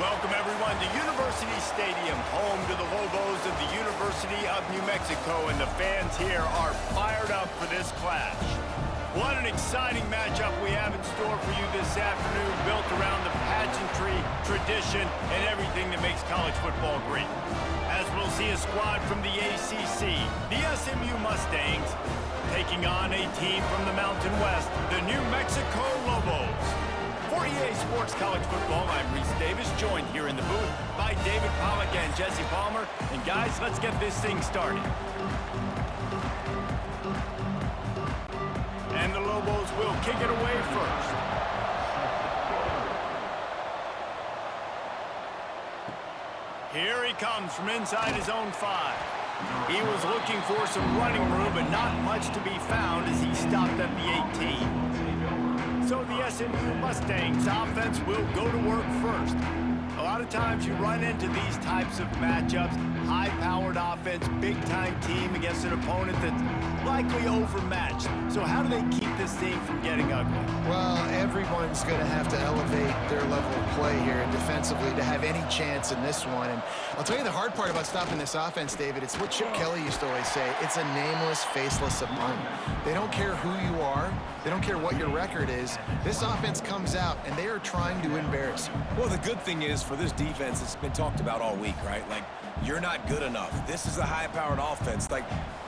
Welcome, everyone, to University Stadium, home to the Lobos of the University of New Mexico, and the fans here are fired up for this clash. What an exciting matchup we have in store for you this afternoon, built around the pageantry, tradition, and everything that makes college football great. As we'll see a squad from the ACC, the SMU Mustangs, taking on a team from the Mountain West, the New Mexico Lobos. For EA Sports College Football, I'm Reese Davis, joined here in the booth by David Pollack and Jesse Palmer. And guys, let's get this thing started. And the Lobos will kick it away first. Here he comes from inside his own 5. He was looking for some running room, but not much to be found as he stopped at the 18. So the SMU Mustangs offense will go to work first. A lot of times you run into these types of matchups, high-powered offense, big-time team against an opponent that's likely overmatched. So how do they keep this thing from getting ugly? Well, everyone's going to have to elevate their level of play here defensively to have any chance in this one. And I'll tell you the hard part about stopping this offense, David, it's what Chip Kelly used to always say. It's a nameless, faceless opponent. They don't care who you are. They don't care what your record is. This offense comes out, and they are trying to embarrass you. Well, the good thing is for this defense, it's been talked about all week, right? Like, you're not good enough. This is a high-powered offense. Like,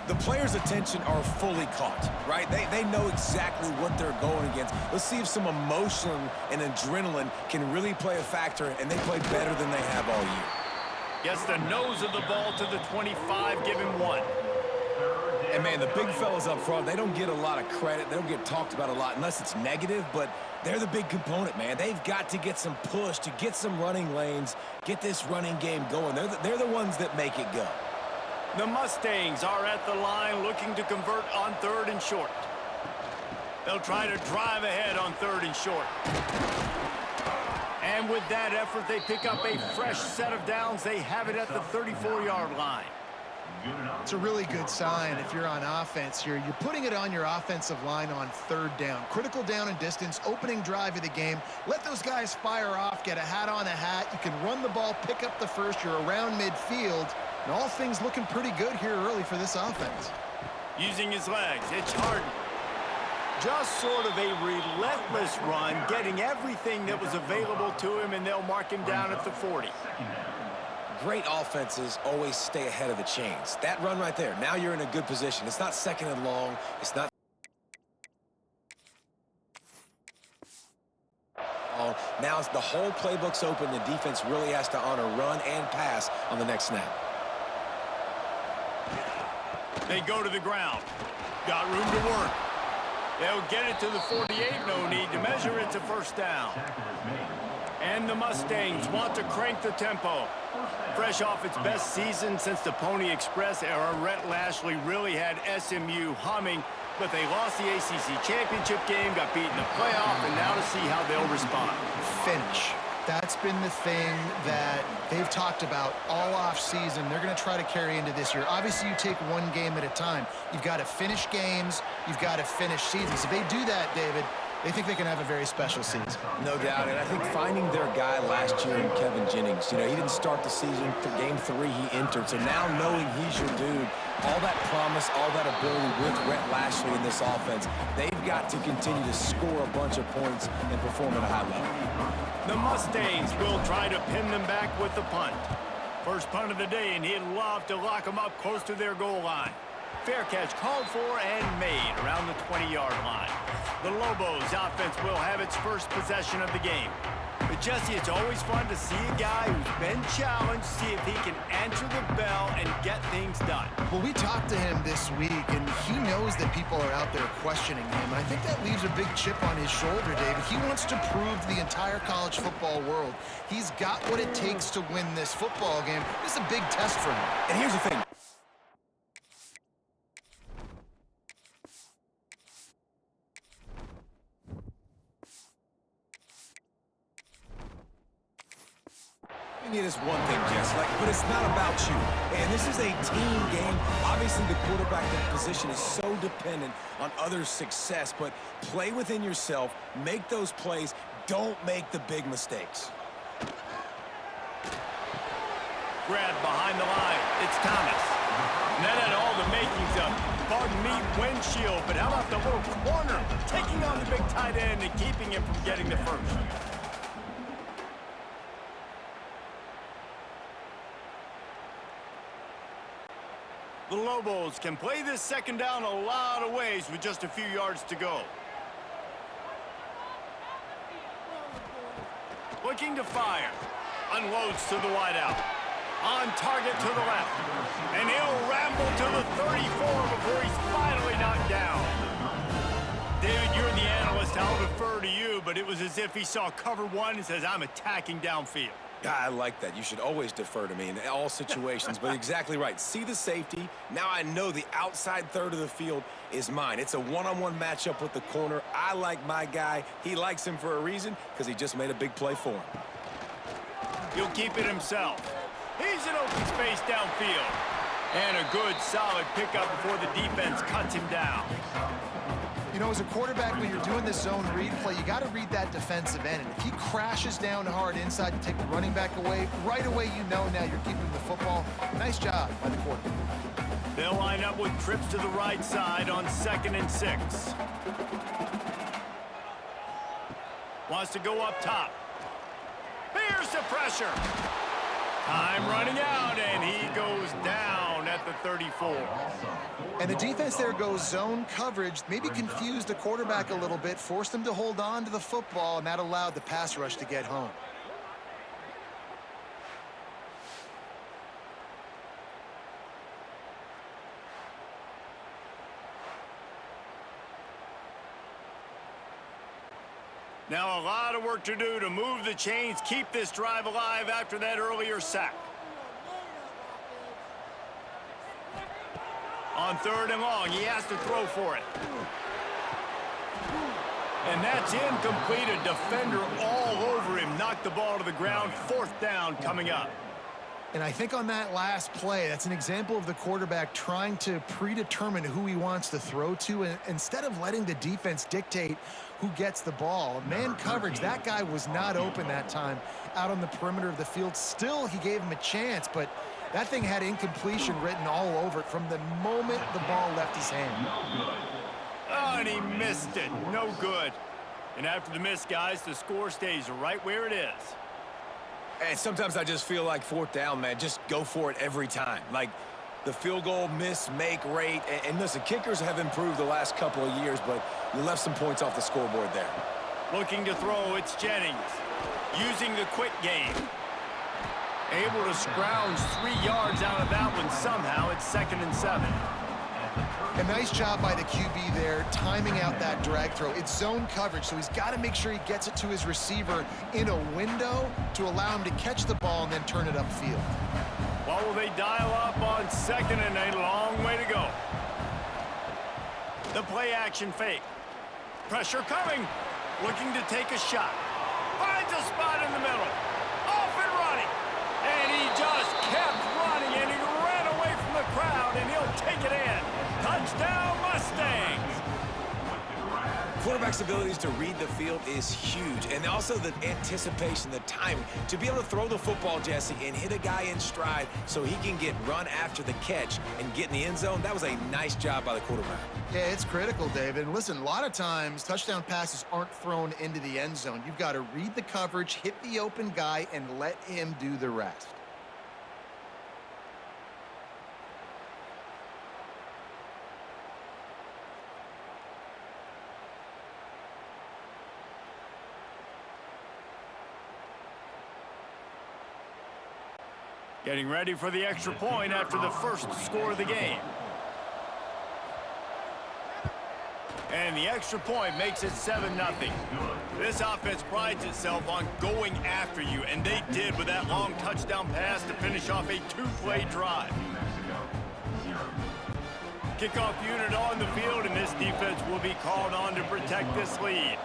the players' attention are fully caught, right? They know exactly what they're going against. Let's see if some emotion and adrenaline can really play a factor, and they play better than they have all year. Gets the nose of the ball to the 25, give him 1. And, man, the big fellas up front, they don't get a lot of credit. They don't get talked about a lot unless it's negative, but they're the big component, man. They've got to get some push, to get some running lanes, get this running game going. They're the ones that make it go. The Mustangs are at the line looking to convert on 3rd and short. They'll try to drive ahead on 3rd and short. And with that effort, they pick up a fresh set of downs. They have it at the 34-yard line. It's a really good sign if you're on offense here. You're putting it on your offensive line on 3rd down. Critical down and distance, opening drive of the game. Let those guys fire off, get a hat on a hat. You can run the ball, pick up the first. You're around midfield. And all things looking pretty good here early for this offense. Using his legs, it's Harden. Just sort of a relentless run, getting everything that was available to him, and they'll mark him down at the 40. Great offenses always stay ahead of the chains. That run right there, now you're in a good position. It's not 2nd and long. It's not. Now the whole playbook's open. The defense really has to honor run and pass on the next snap. They go to the ground. Got room to work. They'll get it to the 48. No need to measure. It's a 1st down. And the Mustangs want to crank the tempo. Fresh off its best season since the Pony Express era, Rhett Lashley really had SMU humming, but they lost the ACC championship game, got beat in the playoff, and now to see how they'll respond. Finish. That's been the thing that they've talked about all off season. They're going to try to carry into this year. Obviously, you take one game at a time. You've got to finish games. You've got to finish seasons. If they do that, David, they think they can have a very special season. No doubt, and I think finding their guy last year in Kevin Jennings, he didn't start the season. For game 3, he entered. So now knowing he's your dude, all that promise, all that ability with Rhett Lashley in this offense, they've got to continue to score a bunch of points and perform at a high level. The Mustangs will try to pin them back with the punt. First punt of the day, and he'd love to lock them up close to their goal line. Fair catch called for and made around the 20-yard line. The Lobos offense will have its first possession of the game. But Jesse, it's always fun to see a guy who's been challenged, see if he can answer the bell and get things done. Well, we talked to him this week, and he knows that people are out there questioning him. And I think that leaves a big chip on his shoulder, David. He wants to prove to the entire college football world he's got what it takes to win this football game. This is a big test for him. And here's the thing. It is one thing, Jess, but it's not about you. And this is a team game. Obviously, the quarterback position is so dependent on others' success, but play within yourself, make those plays, don't make the big mistakes. grab behind the line. It's Thomas. And that had all the makings of, pardon me, windshield, but how about the little corner, taking on the big tight end and keeping him from getting the first. The Lobos can play this second down a lot of ways with just a few yards to go. Looking to fire. Unloads to the wideout. On target to the left. And he'll ramble to the 34 before he's finally knocked down. David, you're the analyst. I'll defer to you, but it was as if he saw cover one and says, I'm attacking downfield. I like that. You should always defer to me in all situations, but exactly right. See the safety. Now I know the outside third of the field is mine. It's a one-on-one matchup with the corner. I like my guy. He likes him for a reason because he just made a big play for him. He'll keep it himself. He's in open space downfield. And a good, solid pickup before the defense cuts him down. You know, as a quarterback, when you're doing this zone read play, you got to read that defensive end. And if he crashes down hard inside to take the running back away, right away you know now you're keeping the football. Nice job by the quarterback. They'll line up with trips to the right side on 2nd and 6. Wants to go up top. Here's the pressure. Time running out, and he goes down at the 34. And the defense there goes zone coverage, maybe confused the quarterback a little bit, forced him to hold on to the football, and that allowed the pass rush to get home. Now a lot of work to do to move the chains, keep this drive alive after that earlier sack. On 3rd and long, he has to throw for it. And that's incomplete. A defender all over him. Knocked the ball to the ground. 4th down coming up. And I think on that last play, that's an example of the quarterback trying to predetermine who he wants to throw to, and instead of letting the defense dictate who gets the ball. Man coverage, that guy was not open that time out on the perimeter of the field. Still, he gave him a chance, but that thing had incompletion written all over it from the moment the ball left his hand. Oh, and he missed it. No good. And after the miss, guys, the score stays right where it is. And sometimes I just feel like 4th down, man, just go for it every time. Like the field goal miss, make rate. And listen, kickers have improved the last couple of years, but you left some points off the scoreboard there. Looking to throw, it's Jennings. Using the quick game. Able to scrounge 3 yards out of that one somehow. It's 2nd and 7. A nice job by the QB there, timing out that drag throw. It's zone coverage, so he's got to make sure he gets it to his receiver in a window to allow him to catch the ball and then turn it upfield. Well, will they dial up on 2nd and a long way to go? The play action fake. Pressure coming. Looking to take a shot. Finds a spot in the middle. Off and running. And he just kept running, and he ran away from the crowd, and he'll take it in. Touchdown, Mustangs! Quarterback's abilities to read the field is huge, and also the anticipation, the timing. To be able to throw the football, Jesse, and hit a guy in stride so he can get run after the catch and get in the end zone, that was a nice job by the quarterback. Yeah, it's critical, David. And listen, a lot of times touchdown passes aren't thrown into the end zone. You've got to read the coverage, hit the open guy, and let him do the rest. Getting ready for the extra point after the first score of the game. And the extra point makes it 7-0. This offense prides itself on going after you, and they did with that long touchdown pass to finish off a 2-play drive. Kickoff unit on the field, and this defense will be called on to protect this lead.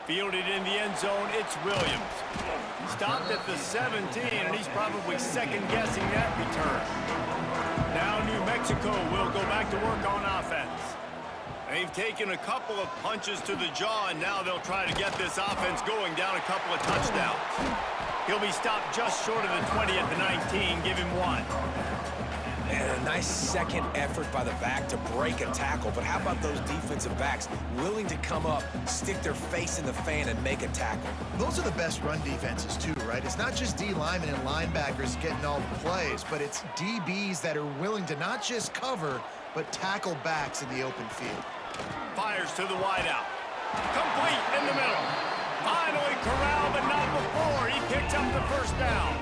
Fielded in the end zone, it's Williams. Stopped at the 17, and he's probably second-guessing that return. Now New Mexico will go back to work on offense. They've taken a couple of punches to the jaw, and now they'll try to get this offense going down a couple of touchdowns. He'll be stopped just short of the 20 at the 19. Give him one. And a nice second effort by the back to break a tackle. But how about those defensive backs willing to come up, stick their face in the fan, and make a tackle? Those are the best run defenses, too, right? It's not just D linemen and linebackers getting all the plays, but it's DBs that are willing to not just cover, but tackle backs in the open field. Fires to the wideout. Complete in the middle. Finally corralled, but not before. He picks up the first down.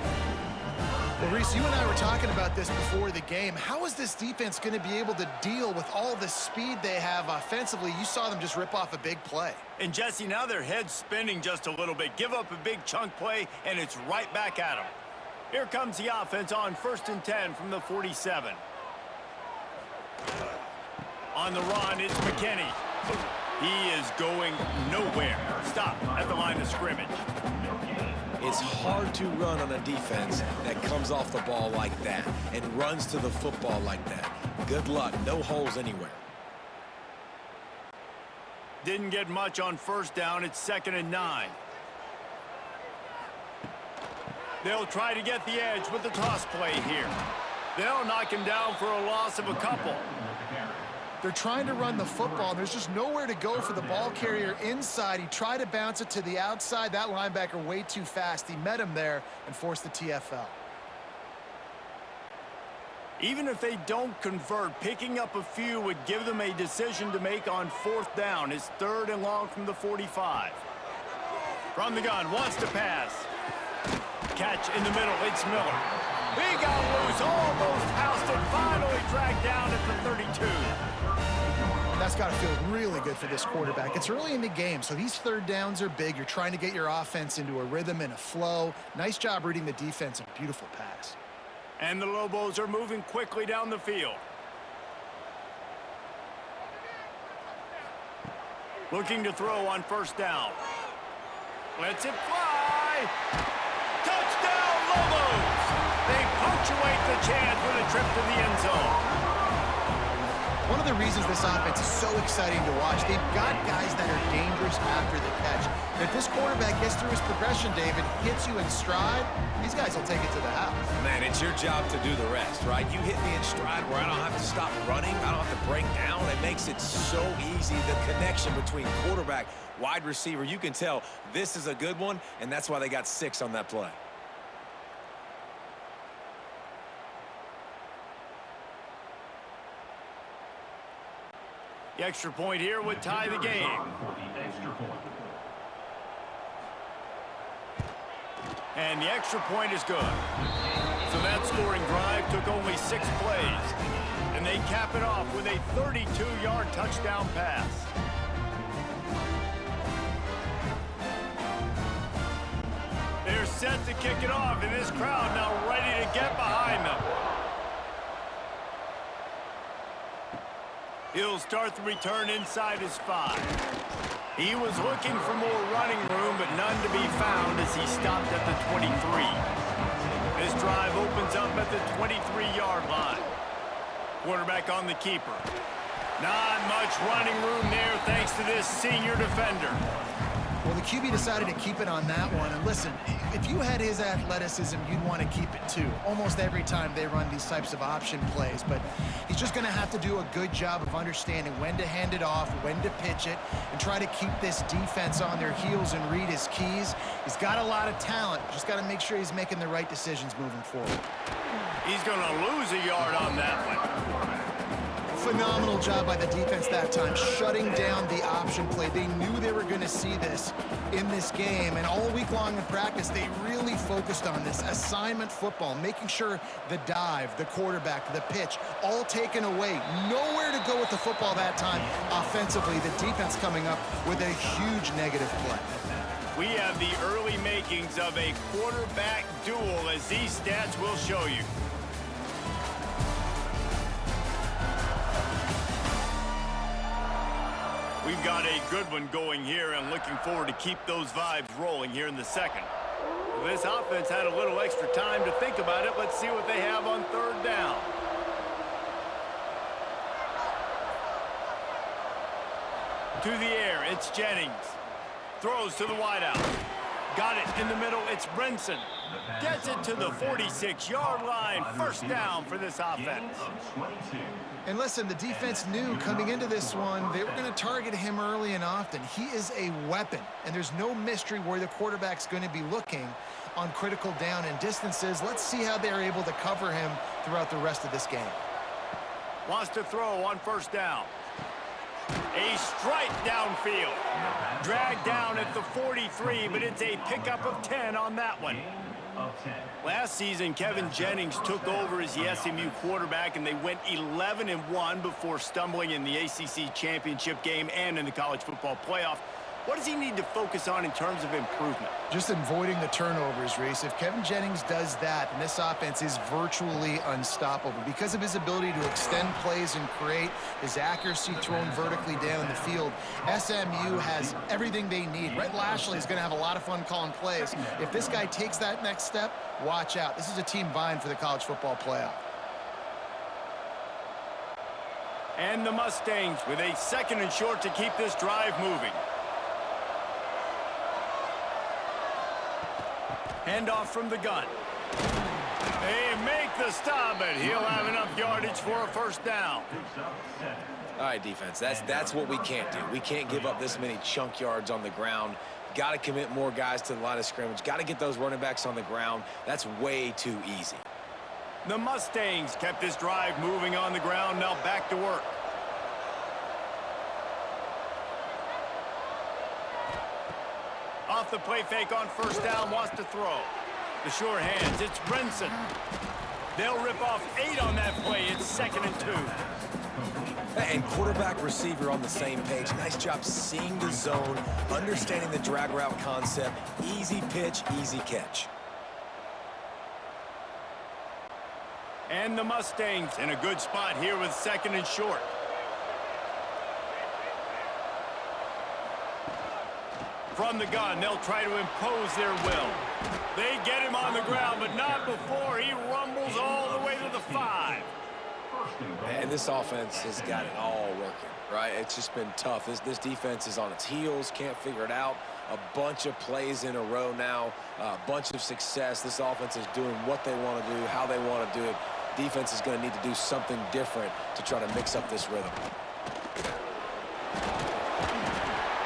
Well, Reese, you and I were talking about this before the game. How is this defense going to be able to deal with all the speed they have offensively? You saw them just rip off a big play. And, Jesse, now their head's spinning just a little bit. Give up a big chunk play, and it's right back at them. Here comes the offense on 1st and 10 from the 47. On the run, it's McKinney. He is going nowhere. Stop at the line of scrimmage. It's hard to run on a defense that comes off the ball like that and runs to the football like that. Good luck. No holes anywhere. Didn't get much on 1st down. It's 2nd and 9. They'll try to get the edge with the toss play here. They'll knock him down for a loss of a couple. They're trying to run the football. There's just nowhere to go for the ball carrier inside. He tried to bounce it to the outside. That linebacker way too fast. He met him there and forced the TFL. Even if they don't convert, picking up a few would give them a decision to make on 4th down. It's 3rd and long from the 45. From the gun, wants to pass. Catch in the middle, it's Miller. He got loose, almost housed it, finally dragged down at the 32. That's got to feel really good for this quarterback. It's early in the game, so these 3rd downs are big. You're trying to get your offense into a rhythm and a flow. Nice job reading the defense. A beautiful pass. And the Lobos are moving quickly down the field. Looking to throw on 1st down. Lets it fly. Touchdown, Lobos! They punctuate the chance with a trip to the end zone. One of the reasons this offense is so exciting to watch, they've got guys that are dangerous after the catch. And if this quarterback gets through his progression, David, hits you in stride, these guys will take it to the house. Man, it's your job to do the rest, right? You hit me in stride where I don't have to stop running. I don't have to break down. It makes it so easy. The connection between quarterback, wide receiver, you can tell this is a good one, and that's why they got 6 on that play. The extra point here would tie the game. And the extra point is good. So that scoring drive took only 6 plays. And they cap it off with a 32-yard touchdown pass. They're set to kick it off, and this crowd now ready to get behind them. He'll start the return inside his 5. He was looking for more running room, but none to be found as he stopped at the 23. This drive opens up at the 23-yard line. Quarterback on the keeper. Not much running room there thanks to this senior defender. Well, the QB decided to keep it on that one. And listen, if you had his athleticism, you'd want to keep it too. Almost every time they run these types of option plays. But he's just going to have to do a good job of understanding when to hand it off, when to pitch it, and try to keep this defense on their heels and read his keys. He's got a lot of talent. Just got to make sure he's making the right decisions moving forward. He's going to lose a yard on that one. Phenomenal job by the defense that time, shutting down the option play. They knew they were going to see this in this game, and all week long in practice, they really focused on this assignment football, making sure the dive, the quarterback, the pitch, all taken away. Nowhere to go with the football that time. Offensively, the defense coming up with a huge negative play. We have the early makings of a quarterback duel, as these stats will show you. We've got a good one going here, and looking forward to keep those vibes rolling here in the second. This offense had a little extra time to think about it. Let's see what they have on 3rd down. To the air, it's Jennings. Throws to the wideout. Got it in the middle, it's Brinson. Gets it to the 46-yard line. First down for this offense. And listen, the defense knew coming into this one, they were going to target him early and often. He is a weapon, and there's no mystery where the quarterback's going to be looking on critical down and distances. Let's see how they're able to cover him throughout the rest of this game. Wants to throw on first down. A strike downfield. Dragged down at the 43, but it's a pickup of 10 on that one. Last season, Kevin Jennings took over as the SMU quarterback, and they went 11-1 before stumbling in the ACC championship game and in the college football playoff. What does he need to focus on in terms of improvement? Just avoiding the turnovers, Reese. If Kevin Jennings does that, then this offense is virtually unstoppable because of his ability to extend plays and create, his accuracy thrown vertically down the field. SMU has everything they need. Rhett Lashley is going to have a lot of fun calling plays. If this guy takes that next step, watch out. This is a team vying for the college football playoff. And the Mustangs with a 2nd and short to keep this drive moving. Handoff from the gun. They make the stop, but he'll have enough yardage for a first down. All right, defense, that's what we can't do. We can't give up this many chunk yards on the ground. Got to commit more guys to the line of scrimmage. Got to get those running backs on the ground. That's way too easy. The Mustangs kept this drive moving on the ground. Now back to work. Off the play fake on first down, wants to throw. The sure hands, it's Brinson. They'll rip off 8 on that play. It's 2nd and 2. And quarterback receiver on the same page. Nice job seeing the zone, understanding the drag route concept. Easy pitch, easy catch. And the Mustangs in a good spot here with 2nd and short. From the gun, they'll try to impose their will. They get him on the ground, but not before he rumbles all the way to the 5. And this offense has got it all working, right? It's just been tough. This defense is on its heels, can't figure it out. A bunch of plays in a row now, a bunch of success. This offense is doing what they want to do, how they want to do it. Defense is going to need to do something different to try to mix up this rhythm.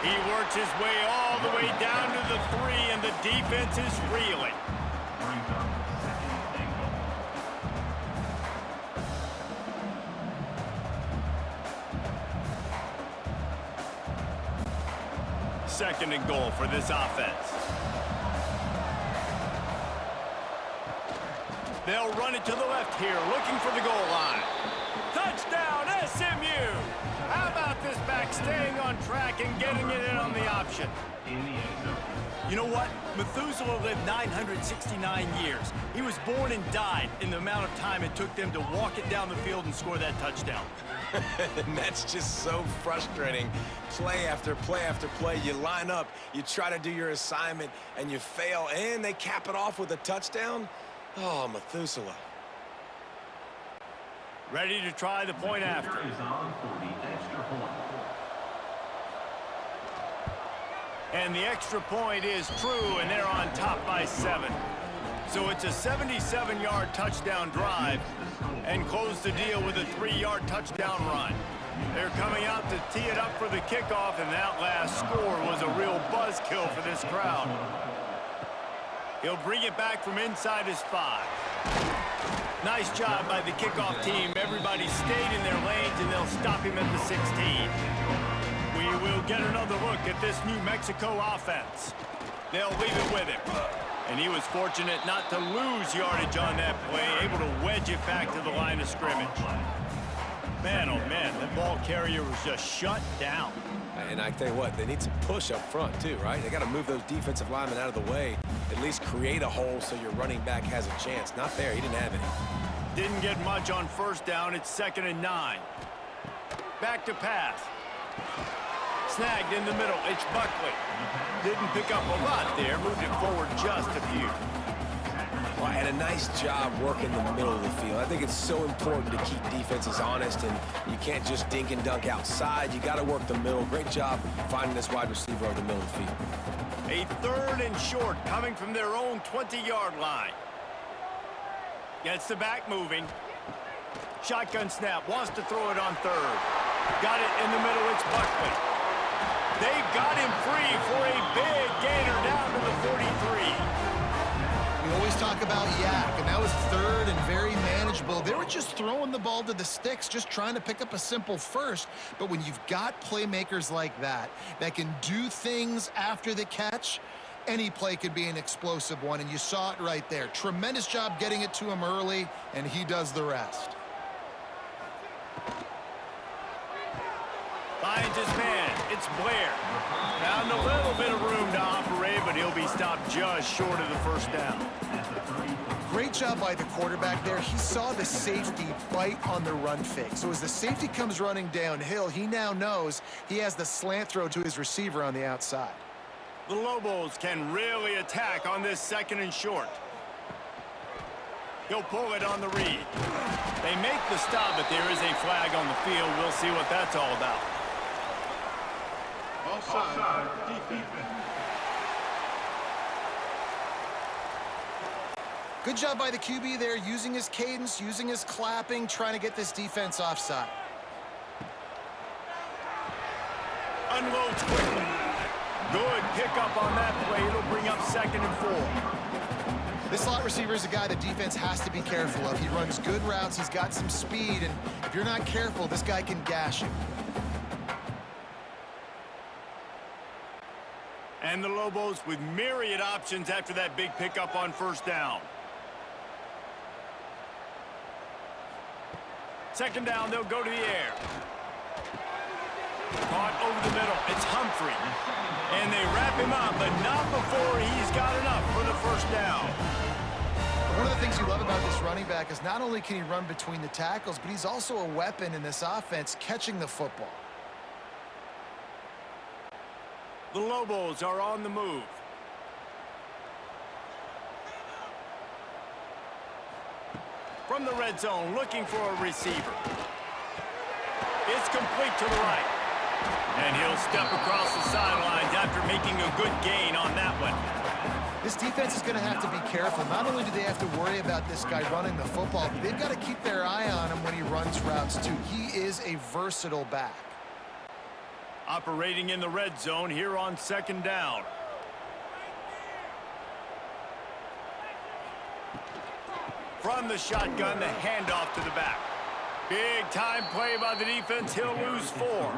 He works his way all the way down to the 3, and the defense is reeling. Second and goal for this offense. They'll run it to the left here, looking for the goal line. Touchdown, SMU! How about this back staying on track and getting it in on the option? You know what? Methuselah lived 969 years. He was born and died in the amount of time it took them to walk it down the field and score that touchdown. And that's just so frustrating. Play after play after play. You line up, you try to do your assignment, and you fail, and they cap it off with a touchdown? Oh, Methuselah. Ready to try the point after. And the extra point is true, and they're on top by 7. So it's a 77-yard touchdown drive, and close the deal with a 3-yard touchdown run. They're coming out to tee it up for the kickoff, and that last score was a real buzzkill for this crowd. He'll bring it back from inside his 5. Nice job by the kickoff team. Everybody stayed in their lanes, and they'll stop him at the 16. We will get another look at this New Mexico offense. They'll leave it with him. And he was fortunate not to lose yardage on that play, able to wedge it back to the line of scrimmage. Man, oh man, that ball carrier was just shut down. And I tell you what, they need some push up front too, right? They got to move those defensive linemen out of the way, at least create a hole so your running back has a chance. Not there, he didn't have any. Didn't get much on first down, it's 2nd and 9. Back to pass. Snagged in the middle, it's Buckley. Didn't pick up a lot there, moved it forward just a few. Well, and a nice job working the middle of the field. I think it's so important to keep defenses honest, and you can't just dink and dunk outside. You got to work the middle. Great job finding this wide receiver over the middle of the field. A 3rd and short coming from their own 20-yard line. Gets the back moving. Shotgun snap, wants to throw it on 3rd. Got it in the middle, it's Buckley. They got him free for a big gainer down to the 43. We always talk about yak, and that was 3rd and very manageable. They were just throwing the ball to the sticks, just trying to pick up a simple first. But when you've got playmakers like that can do things after the catch, any play could be an explosive one, and you saw it right there. Tremendous job getting it to him early, and he does the rest. Finds his man. It's Blair. Found a little bit of room to operate, but he'll be stopped just short of the first down. Great job by the quarterback there. He saw the safety bite on the run fake. So as the safety comes running downhill, he now knows he has the slant throw to his receiver on the outside. The Lobos can really attack on this 2nd and short. He'll pull it on the read. They make the stop, but there is a flag on the field. We'll see what that's all about. Offside, defense. Good job by the QB there, using his cadence, using his clapping, trying to get this defense offside. Unloads quickly. Good pickup on that play. It'll bring up 2nd and 4. This slot receiver is a guy the defense has to be careful of. He runs good routes, he's got some speed, and if you're not careful, this guy can gash you. And the Lobos with myriad options after that big pickup on 1st down. 2nd down, they'll go to the air. Caught over the middle. It's Humphrey. And they wrap him up, but not before he's got enough for the 1st down. One of the things you love about this running back is not only can he run between the tackles, but he's also a weapon in this offense, catching the football. The Lobos are on the move. From the red zone, looking for a receiver. It's complete to the right. And he'll step across the sidelines after making a good gain on that one. This defense is going to have to be careful. Not only do they have to worry about this guy running the football, but they've got to keep their eye on him when he runs routes too. He is a versatile back. Operating in the red zone here on 2nd down. From the shotgun, the handoff to the back. Big time play by the defense. He'll lose 4.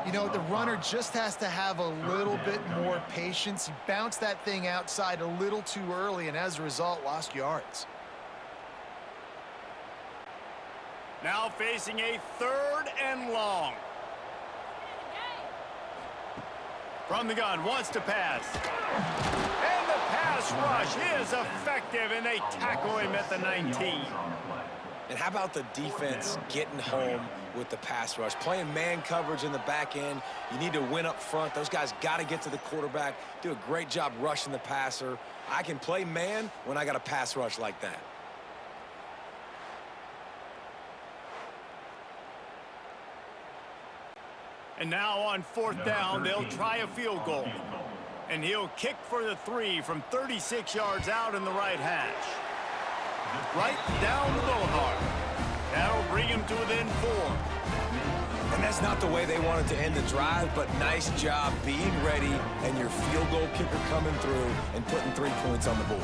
You know, the runner just has to have a little bit more patience. He bounced that thing outside a little too early, and as a result, lost yards. Now facing a 3rd and long. From the gun, wants to pass. And the pass rush is effective, and they tackle him at the 19. And how about the defense getting home with the pass rush? Playing man coverage in the back end. You need to win up front. Those guys got to get to the quarterback, do a great job rushing the passer. I can play man when I got a pass rush like that. And now on 4th down, they'll try a field goal. And he'll kick for the 3 from 36 yards out in the right hash. Right down the boulevard. That'll bring him to within 4. And that's not the way they wanted to end the drive, but nice job being ready and your field goal kicker coming through and putting 3 points on the board.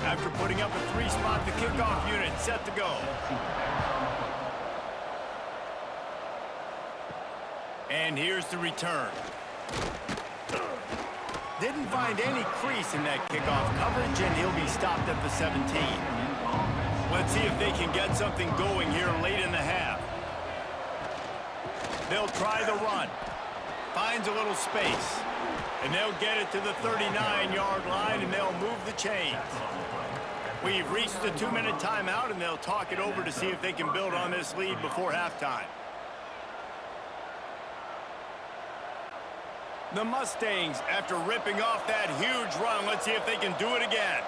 After putting up a 3-spot, the kickoff unit set to go. And here's the return. Didn't find any crease in that kickoff coverage, and he'll be stopped at the 17. Let's see if they can get something going here late in the half. They'll try the run. Finds a little space. And they'll get it to the 39-yard line, and they'll move the chains. We've reached the 2-minute timeout, and they'll talk it over to see if they can build on this lead before halftime. The Mustangs, after ripping off that huge run, let's see if they can do it again.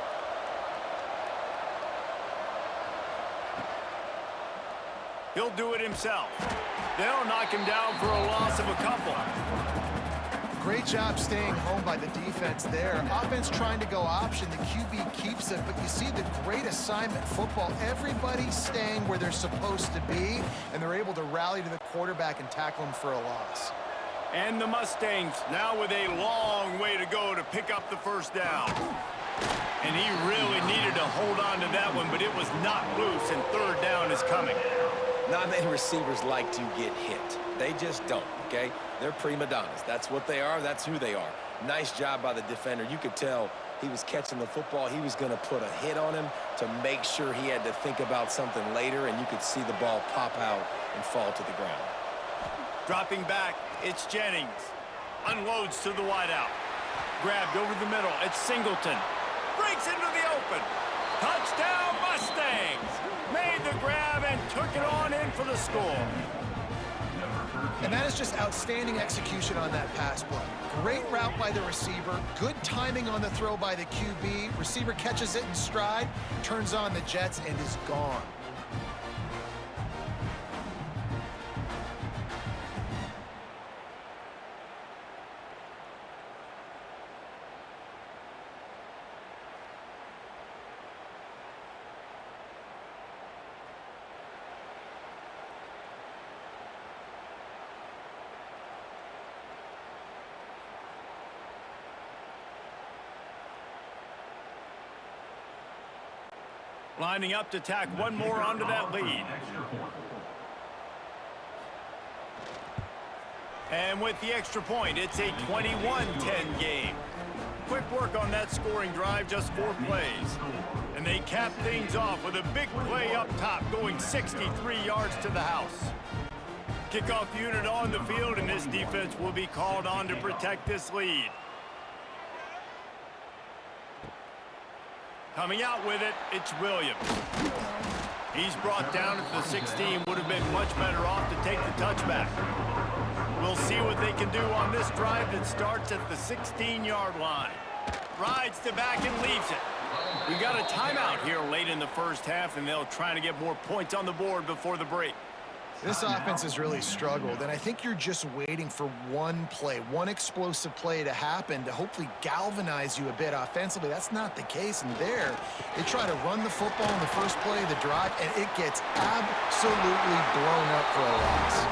He'll do it himself. They'll knock him down for a loss of a couple. Great job staying home by the defense there. Offense trying to go option. The QB keeps it, but you see the great assignment football. Everybody's staying where they're supposed to be, and they're able to rally to the quarterback and tackle him for a loss. And the Mustangs now with a long way to go to pick up the first down. And he really needed to hold on to that one, but it was not loose, and third down is coming. Not many receivers like to get hit. They just don't, okay? They're prima donnas. That's what they are. That's who they are. Nice job by the defender. You could tell he was catching the football. He was going to put a hit on him to make sure he had to think about something later, and you could see the ball pop out and fall to the ground. Dropping back, it's Jennings. Unloads to the wideout. Grabbed over the middle. It's Singleton. Breaks into the open. Touchdown, Mustangs! Made the grab and took it on in for the score. And that is just outstanding execution on that pass play. Great route by the receiver. Good timing on the throw by the QB. Receiver catches it in stride, turns on the jets, and is gone. Lining up to tack one more onto that lead. And with the extra point, it's a 21-10 game. Quick work on that scoring drive, just 4 plays. And they cap things off with a big play up top, going 63 yards to the house. Kickoff unit on the field, and this defense will be called on to protect this lead. Coming out with it, it's Williams. He's brought down at the 16. Would have been much better off to take the touchback. We'll see what they can do on this drive that starts at the 16-yard line. Rides to back and leaves it. We got a timeout here late in the first half, and they'll try to get more points on the board before the break. This offense has really struggled, and I think you're just waiting for one play, one explosive play to happen to hopefully galvanize you a bit offensively. That's not the case, and there, they try to run the football in the first play of the drive, and it gets absolutely blown up for a loss.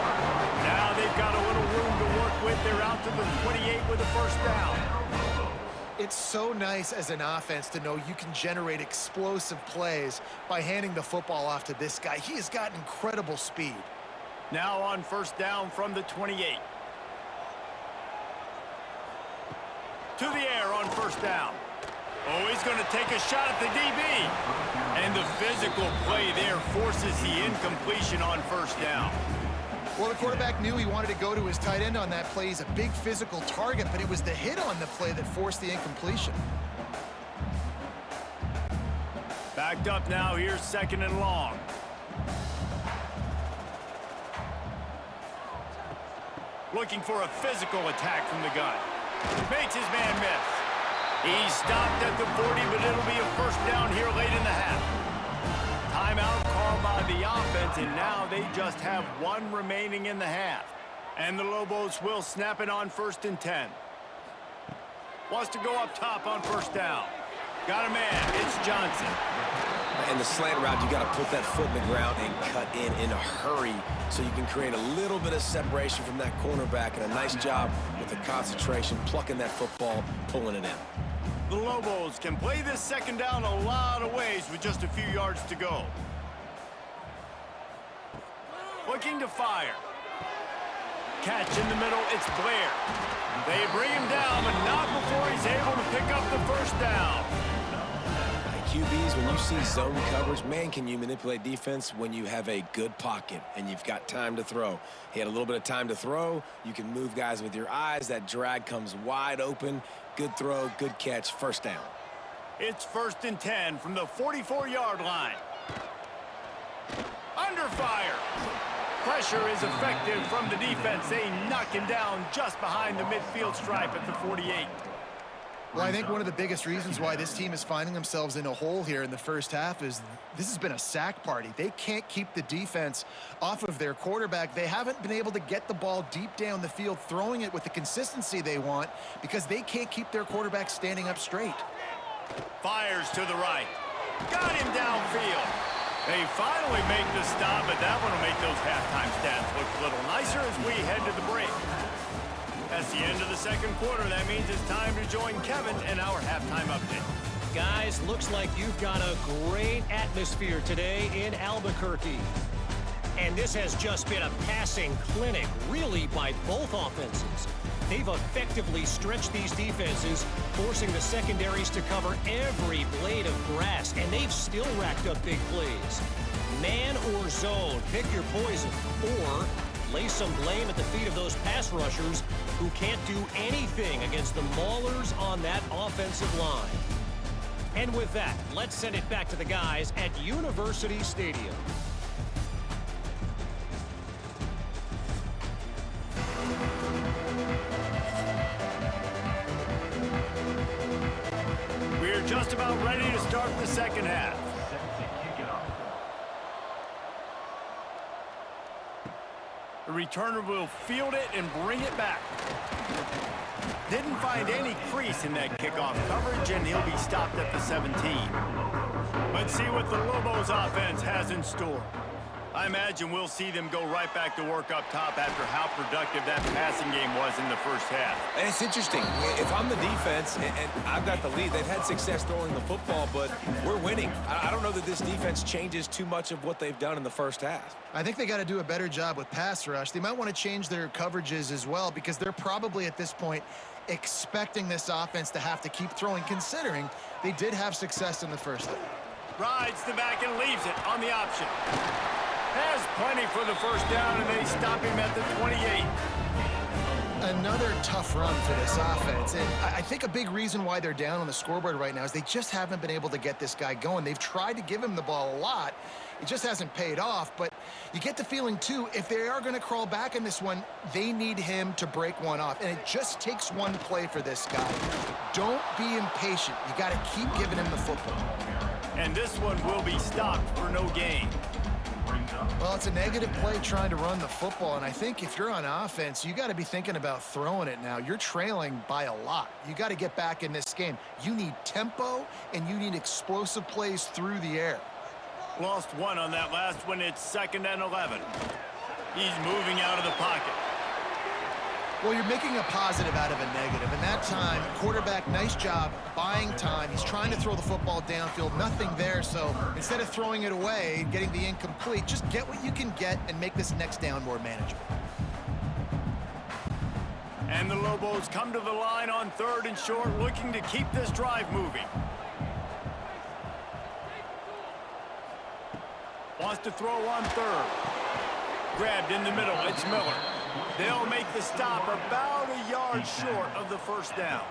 Now they've got a little room to work with. They're out to the 28 with a first down. It's so nice as an offense to know you can generate explosive plays by handing the football off to this guy. He has got incredible speed. Now on first down from the 28. To the air on first down. Oh, he's going to take a shot at the DB. And the physical play there forces the incompletion on first down. Well, the quarterback knew he wanted to go to his tight end on that play. He's a big physical target, but it was the hit on the play that forced the incompletion. Backed up now, here's second and long. Looking for a physical attack from the gun. Makes his man miss. He stopped at the 40, but it'll be a first down here late in the half. Timeout called by the offense, and now they just have one remaining in the half. And the Lobos will snap it on first and 10. Wants to go up top on first down. Got a man, it's Johnson. In the slant route, you got to put that foot in the ground and cut in a hurry so you can create a little bit of separation from that cornerback, and a nice job with the concentration, plucking that football, pulling it in. The Lobos can play this second down a lot of ways with just a few yards to go. Looking to fire. Catch in the middle, it's Blair. They bring him down, but not before he's able to pick up the first down. QBs, when you see zone coverage, man, can you manipulate defense when you have a good pocket and you've got time to throw. He had a little bit of time to throw. You can move guys with your eyes. That drag comes wide open. Good throw, good catch, first down. It's first and 10 from the 44-yard line. Under fire. Pressure is effective from the defense. They knock him down just behind the midfield stripe at the 48. Well, I think one of the biggest reasons why this team is finding themselves in a hole here in the first half is this has been a sack party. They can't keep the defense off of their quarterback. They haven't been able to get the ball deep down the field, throwing it with the consistency they want because they can't keep their quarterback standing up straight. Fires to the right. Got him downfield. They finally make the stop, but that one will make those halftime stats look a little nicer as we head to the break. That's the end of the second quarter. That means it's time to join Kevin in our halftime update. Guys, looks like you've got a great atmosphere today in Albuquerque. And this has just been a passing clinic, really, by both offenses. They've effectively stretched these defenses, forcing the secondaries to cover every blade of grass, and they've still racked up big plays. Man or zone, pick your poison, or lay some blame at the feet of those pass rushers who can't do anything against the maulers on that offensive line. And with that, let's send it back to the guys at University Stadium. We're just about ready to start the second half. The returner will field it and bring it back. Didn't find any crease in that kickoff coverage, and he'll be stopped at the 17. Let's see what the Lobos offense has in store. I imagine we'll see them go right back to work up top after how productive that passing game was in the first half. And it's interesting. If I'm the defense and I've got the lead, they've had success throwing the football, but we're winning. I don't know that this defense changes too much of what they've done in the first half. I think they got to do a better job with pass rush. They might want to change their coverages as well because they're probably at this point expecting this offense to have to keep throwing, considering they did have success in the first half. Rides the back and leaves it on the option. Has plenty for the first down, and they stop him at the 28. Another tough run for this offense, and I think a big reason why they're down on the scoreboard right now is they just haven't been able to get this guy going. They've tried to give him the ball a lot. It just hasn't paid off, but you get the feeling, too, if they are going to crawl back in this one, they need him to break one off, and it just takes one play for this guy. Don't be impatient. You got to keep giving him the football. And this one will be stopped for no gain. Well, it's a negative play trying to run the football, and I think if you're on offense, you got to be thinking about throwing it now. You're trailing by a lot. You got to get back in this game. You need tempo, and you need explosive plays through the air. Lost one on that last one. It's 2nd and 11. He's moving out of the pocket. Well, you're making a positive out of a negative, and that time, quarterback, nice job buying time. He's trying to throw the football downfield, nothing there, so instead of throwing it away, getting the incomplete, just get what you can get and make this next down more manageable. And the Lobos come to the line on 3rd and short, looking to keep this drive moving. Wants to throw on 3rd. Grabbed in the middle, it's Miller. They'll make the stop about a yard short of the first down.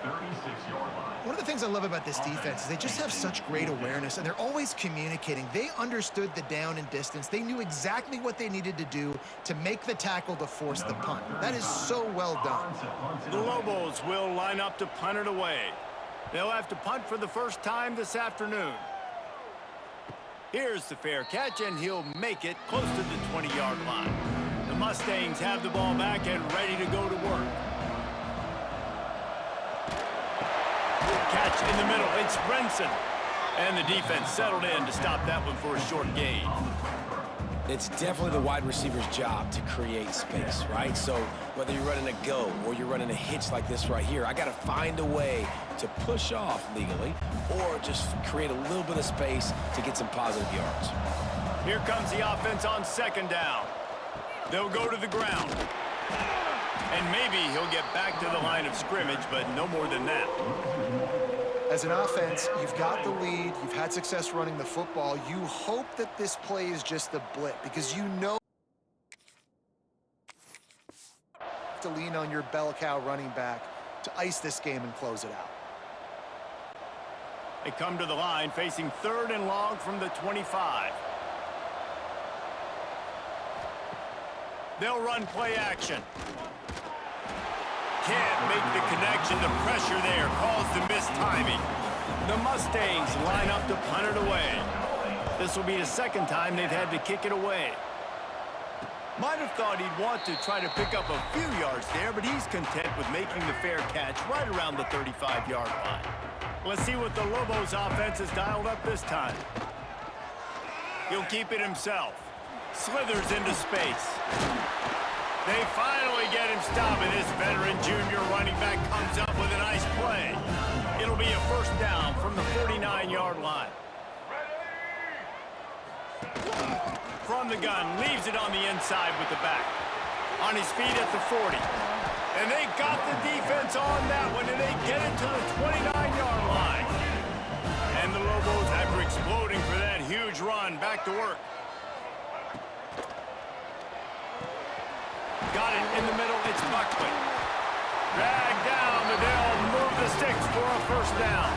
One of the things I love about this defense is they just have such great awareness, and they're always communicating. They understood the down and distance. They knew exactly what they needed to do to make the tackle to force the punt. That is so well done. The Lobos will line up to punt it away. They'll have to punt for the first time this afternoon. Here's the fair catch, and he'll make it close to the 20-yard line. The Mustangs have the ball back and ready to go to work. Catch in the middle, it's Brenson. And the defense settled in to stop that one for a short gain. It's definitely the wide receiver's job to create space, right? So whether you're running a go or you're running a hitch like this right here, I got to find a way to push off legally or just create a little bit of space to get some positive yards. Here comes the offense on 2nd down. They'll go to the ground. And maybe he'll get back to the line of scrimmage, but no more than that. As an offense, you've got the lead. You've had success running the football. You hope that this play is just a blip because you know to lean on your bell cow running back to ice this game and close it out. They come to the line facing 3rd and long from the 25. They'll run play action. Can't make the connection. The pressure there caused the missed timing. The Mustangs line up to punt it away. This will be the second time they've had to kick it away. Might have thought he'd want to try to pick up a few yards there, but he's content with making the fair catch right around the 35-yard line. Let's see what the Lobos offense has dialed up this time. He'll keep it himself. Slithers into space. They finally get him stopped, and this veteran junior running back comes up with a nice play. It'll be a first down from the 49-yard line. From the gun, leaves it on the inside with the back. On his feet at the 40. And they got the defense on that one, and they get it to the 29-yard line. And the Lobos, after exploding for that huge run, back to work. Got it in the middle, it's Buckley. Dragged down, but they'll move the sticks for a first down.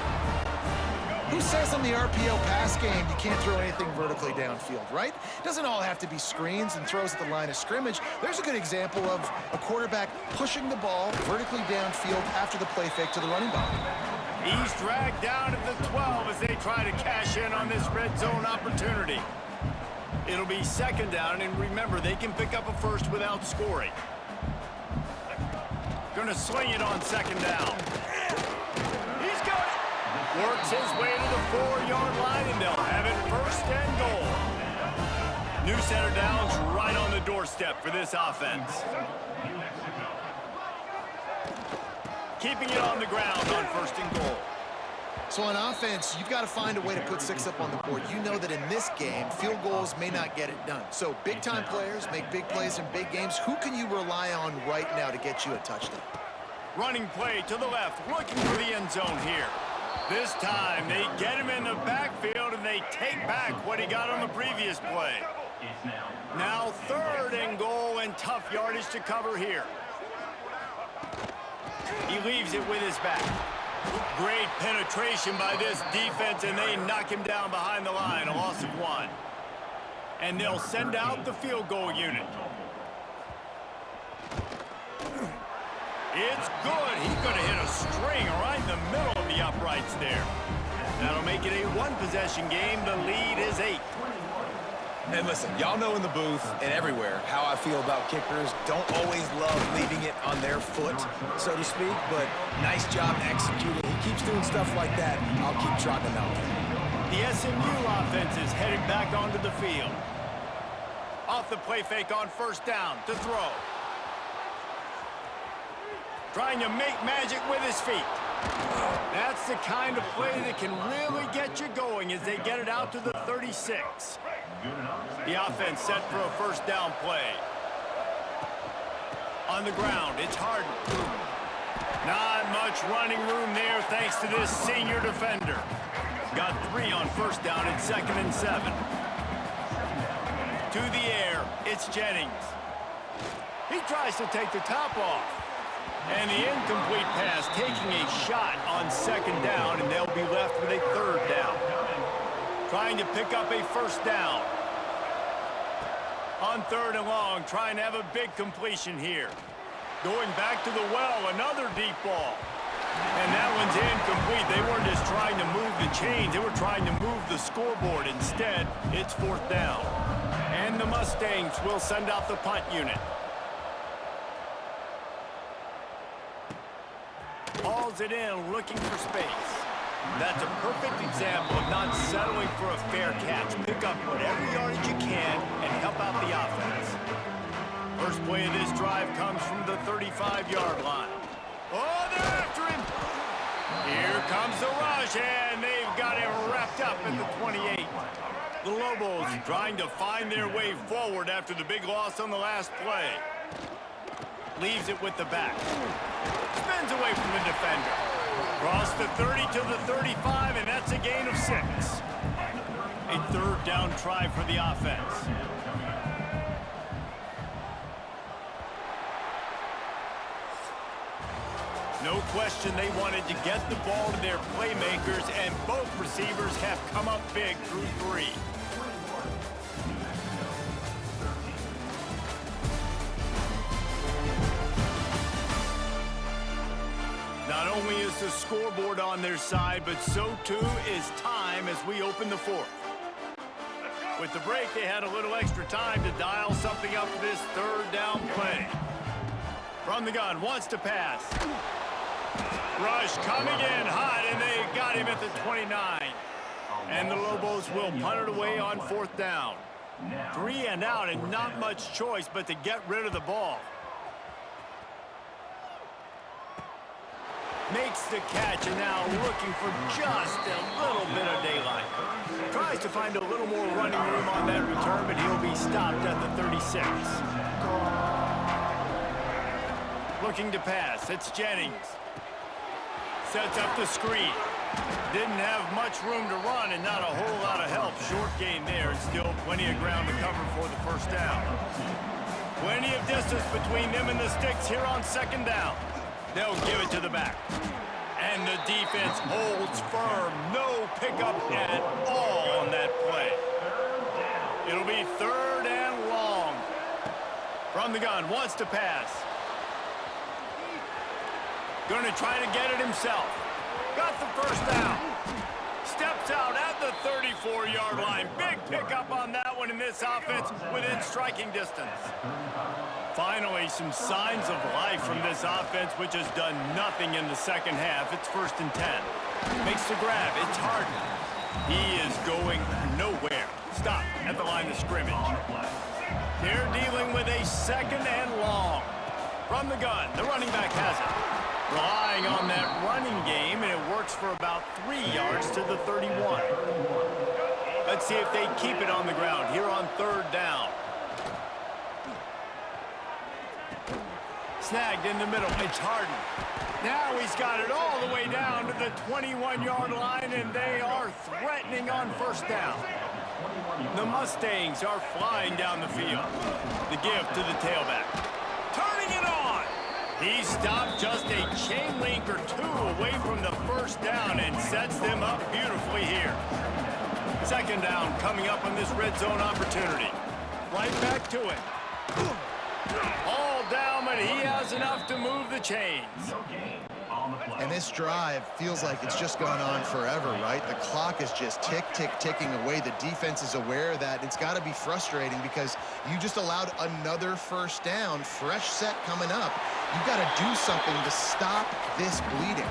Who says in the RPO pass game you can't throw anything vertically downfield, right? It doesn't all have to be screens and throws at the line of scrimmage. There's a good example of a quarterback pushing the ball vertically downfield after the play fake to the running back. He's dragged down at the 12 as they try to cash in on this red zone opportunity. It'll be second down, and remember, they can pick up a first without scoring. Gonna sling it on second down. He's got it. Works his way to the 4-yard line, and they'll have it first and goal. New center downs right on the doorstep for this offense. Keeping it on the ground on first and goal. So on offense, you've got to find a way to put 6 up on the board. You know that in this game, field goals may not get it done. So big-time players make big plays in big games. Who can you rely on right now to get you a touchdown? Running play to the left, looking for the end zone here. This time, they get him in the backfield, and they take back what he got on the previous play. Now third and goal, and tough yardage to cover here. He leaves it with his back. Great penetration by this defense, and they knock him down behind the line, a loss of 1. And they'll send out the field goal unit. It's good. He could have hit a string right in the middle of the uprights there. That'll make it a one-possession game. The lead is 8. And listen, y'all know in the booth and everywhere how I feel about kickers. Don't always love leaving it on their foot, so to speak, but nice job executing. He keeps doing stuff like that. I'll keep trotting him out there. The SMU offense is headed back onto the field. Off the play fake on first down to throw. Trying to make magic with his feet. That's the kind of play that can really get you going as they get it out to the 36. The offense set for a first down play. On the ground, it's Harden. Not much running room there thanks to this senior defender. Got 3 on first down and 2nd and 7. To the air, it's Jennings. He tries to take the top off. And the incomplete pass taking a shot on 2nd down, and they'll be left with a 3rd down. Trying to pick up a first down. On 3rd and long, trying to have a big completion here. Going back to the well, another deep ball. And that one's incomplete. They weren't just trying to move the chains, they were trying to move the scoreboard. Instead, it's 4th down. And the Mustangs will send out the punt unit. Hauls it in, looking for space. That's a perfect example of not settling for a fair catch. Pick up whatever yardage you can and help out the offense. First play of this drive comes from the 35-yard line. Oh, they're after him. Here comes the rush, and they've got him wrapped up at the 28. The Lobos trying to find their way forward after the big loss on the last play. Leaves it with the back. Spins away from the defender. Across the 30 to the 35, and that's a gain of 6. A 3rd down try for the offense. No question they wanted to get the ball to their playmakers, and both receivers have come up big through 3. only is the scoreboard on their side, but so too is time as we open the fourth. With the break, they had a little extra time to dial something up for this third down play. From the gun, wants to pass. Rush coming in hot, and they got him at the 29. And the Lobos will punt it away on fourth down. 3 and out, and not much choice but to get rid of the ball. Makes the catch, and now looking for just a little bit of daylight. Tries to find a little more running room on that return, but he'll be stopped at the 36. Looking to pass, it's Jennings. Sets up the screen. Didn't have much room to run and not a whole lot of help. Short gain there, and still plenty of ground to cover for the first down. Plenty of distance between them and the sticks here on second down. They'll give it to the back. And the defense holds firm. No pickup at all on that play. It'll be third and long. From the gun, wants to pass. Going to try to get it himself. Got the first down. Steps out at the 34-yard line. Big pickup on that one in this offense within striking distance. Finally, some signs of life from this offense, which has done nothing in the second half. It's 1st and 10. Makes the grab. It's Harden. He is going nowhere. Stop at the line of scrimmage. They're dealing with a second and long. From the gun, the running back has it. Relying on that running game, and it works for about 3 yards to the 31. Let's see if they keep it on the ground here on third down. Snagged in the middle. It's Harden. Now he's got it all the way down to the 21-yard line, and they are threatening on first down. The Mustangs are flying down the field. The give to the tailback. Turning it on. He stopped just a chain link or two away from the first down and sets them up beautifully here. Second down coming up on this red zone opportunity. Right back to it. All down, but he has enough to move the chains. And this drive feels like it's just gone on forever, right? The clock is just ticking away. The defense is aware of that. It's got to be frustrating because you just allowed another first down, fresh set coming up. You've got to do something to stop this bleeding.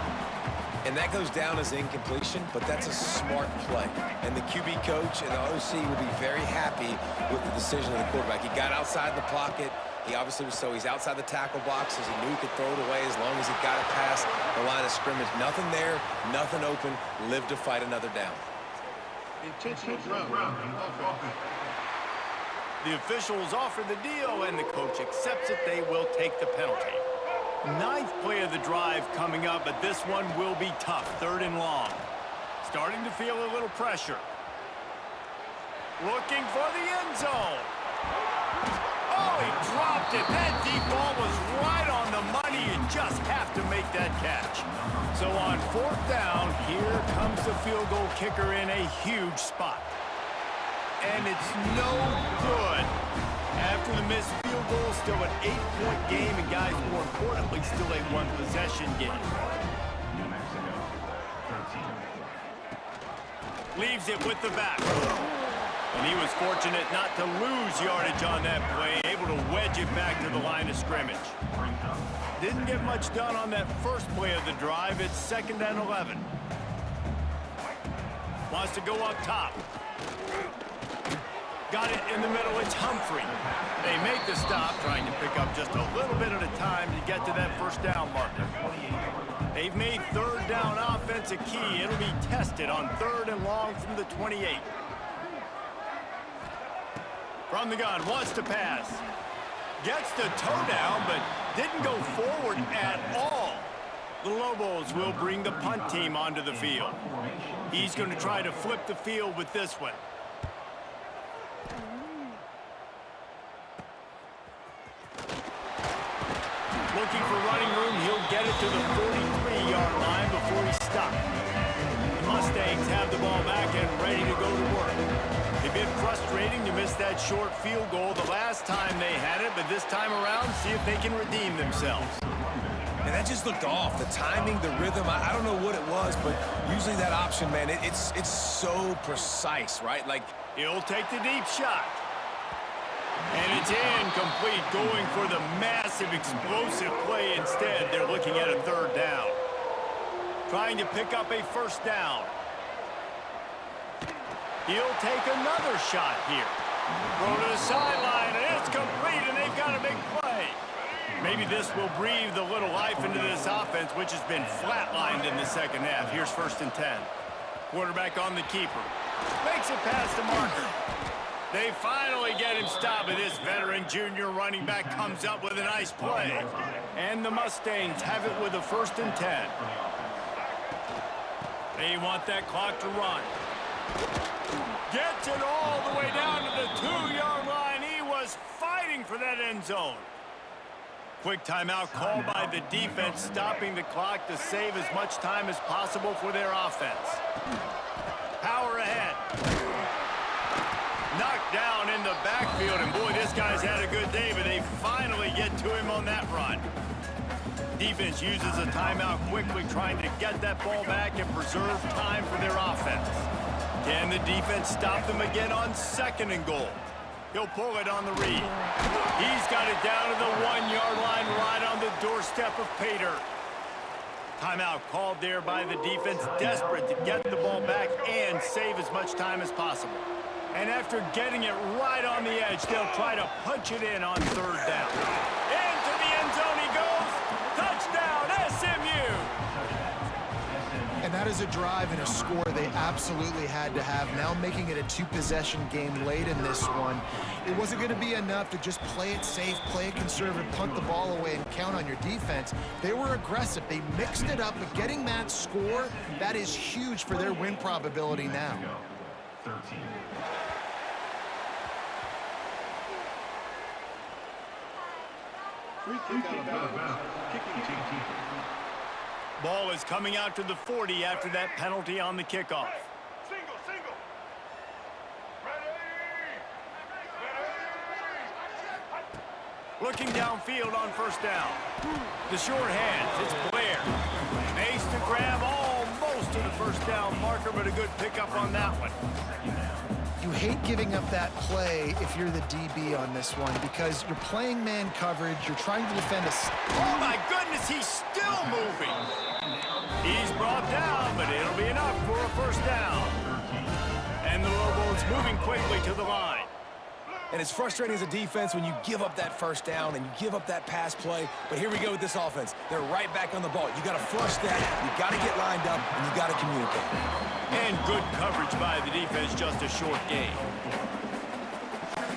And that goes down as incompletion, but that's a smart play. And the QB coach and the OC will be very happy with the decision of the quarterback. He got outside the pocket. He obviously was he's outside the tackle box as he knew he could throw it away as long as he got it past the line of scrimmage. Nothing there, nothing open. Live to fight another down. The officials offer the deal, and the coach accepts it. They will take the penalty. 9th play of the drive coming up, but this one will be tough. 3rd and long. Starting to feel a little pressure. Looking for the end zone. Oh, he dropped it. That deep ball was right on the money. You just have to make that catch. So on 4th down, here comes the field goal kicker in a huge spot. And it's no good. After the missed field goal, still an 8-point game, and guys, more importantly, still a 1-possession game. New Mexico, 13. Leaves it with the back. And he was fortunate not to lose yardage on that play, able to wedge it back to the line of scrimmage. Didn't get much done on that first play of the drive. It's 2nd and 11. Wants to go up top. Got it in the middle. It's Humphrey. They make the stop, trying to pick up just a little bit at a time to get to that first down marker. They've made 3rd down offense a key. It'll be tested on 3rd and long from the 28. From the gun, wants to pass. Gets the toe down, but didn't go forward at all. The Lobos will bring the punt team onto the field. He's going to try to flip the field with this one. Looking for running room, he'll get it to the 43-yard line before he's stopped. The Mustangs have the ball back and ready to go to work. The bit frustrating to miss that short field goal the last time they had it, but this time around, see if they can redeem themselves. And that just looked off. The timing, the rhythm, I don't know what it was, but usually that option, man, it's so precise, right? Like, he'll take the deep shot. And it's incomplete, going for the massive, explosive play instead. They're looking at a third down. Trying to pick up a first down. He'll take another shot here. Go to the sideline, and it's complete, and they've got a big play. Maybe this will breathe a little life into this offense, which has been flatlined in the second half. Here's 1st and 10. Quarterback on the keeper. Makes it past the marker. They finally get him stopped, and this veteran junior running back comes up with a nice play. And the Mustangs have it with a 1st and 10. They want that clock to run. Gets it all the way down to the 2-yard line. He was fighting for that end zone. Quick timeout called by the defense, stopping the clock to save as much time as possible for their offense. Power ahead. Knocked down in the backfield, and boy, this guy's had a good day, but they finally get to him on that run. Defense uses a timeout quickly, trying to get that ball back and preserve time for their offense. Can the defense stop them again on 2nd and goal? He'll pull it on the read. He's got it down to the 1-yard line, right on the doorstep of pay dirt. Timeout called there by the defense, desperate to get the ball back and save as much time as possible. And after getting it right on the edge, they'll try to punch it in on 3rd down. Into the end zone he goes. Touchdown, SMU! And that is a drive and a score they absolutely had to have. Now making it a 2-possession game late in this one. It wasn't going to be enough to just play it safe, play it conservative, punt the ball away, and count on your defense. They were aggressive. They mixed it up, but getting that score, that is huge for their win probability now. 13. Free kick out of bounds. Kicking team. Ball is coming out to the 40 after that penalty on the kickoff. Single. Looking downfield on 1st down. The short hands, it's Blair. Makes the grab almost to the 1st down marker, but a good pickup on that one. You hate giving up that play if you're the DB on this one because you're playing man coverage, you're trying to defend a... Oh my goodness, he's still moving. He's brought down, but it'll be enough for a 1st down. And the Lobos moving quickly to the line. and it's frustrating as a defense when you give up that 1st down and you give up that pass play. But here we go with this offense. They're right back on the ball. You got to flush that. You got to get lined up, and you got to communicate. And good coverage by the defense, just a short gain.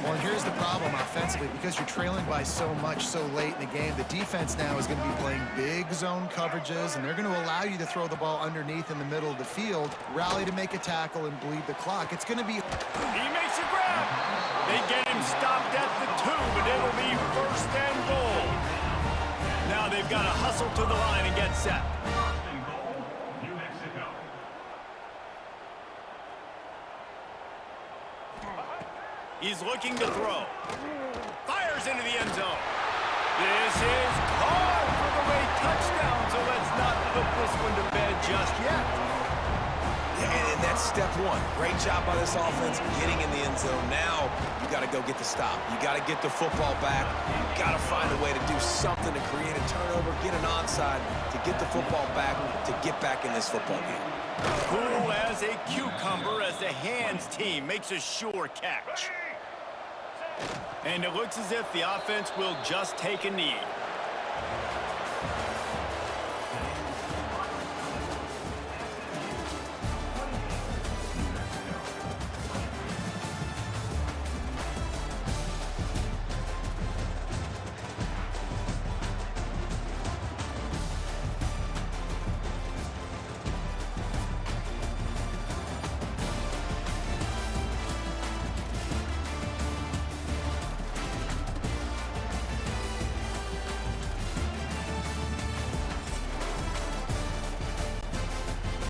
Well, and here's the problem offensively. Because you're trailing by so much so late in the game, the defense now is going to be playing big zone coverages, and they're going to allow you to throw the ball underneath in the middle of the field, rally to make a tackle, and bleed the clock. It's going to be... He makes a grab. They get him stopped at the 2, but it'll be 1st and goal. Now they've got to hustle to the line and get set. 1st and goal, New Mexico. He's looking to throw. Fires into the end zone. This is called for the late touchdown, so let's not put this one to bed just yet. And that's step one. Great job by this offense getting in the end zone. Now you got to go get the stop. You got to get the football back. You got to find a way to do something to create a turnover, get an onside, to get the football back, to get back in this football game. Cool as a cucumber as the hands team makes a sure catch. And it looks as if the offense will just take a knee.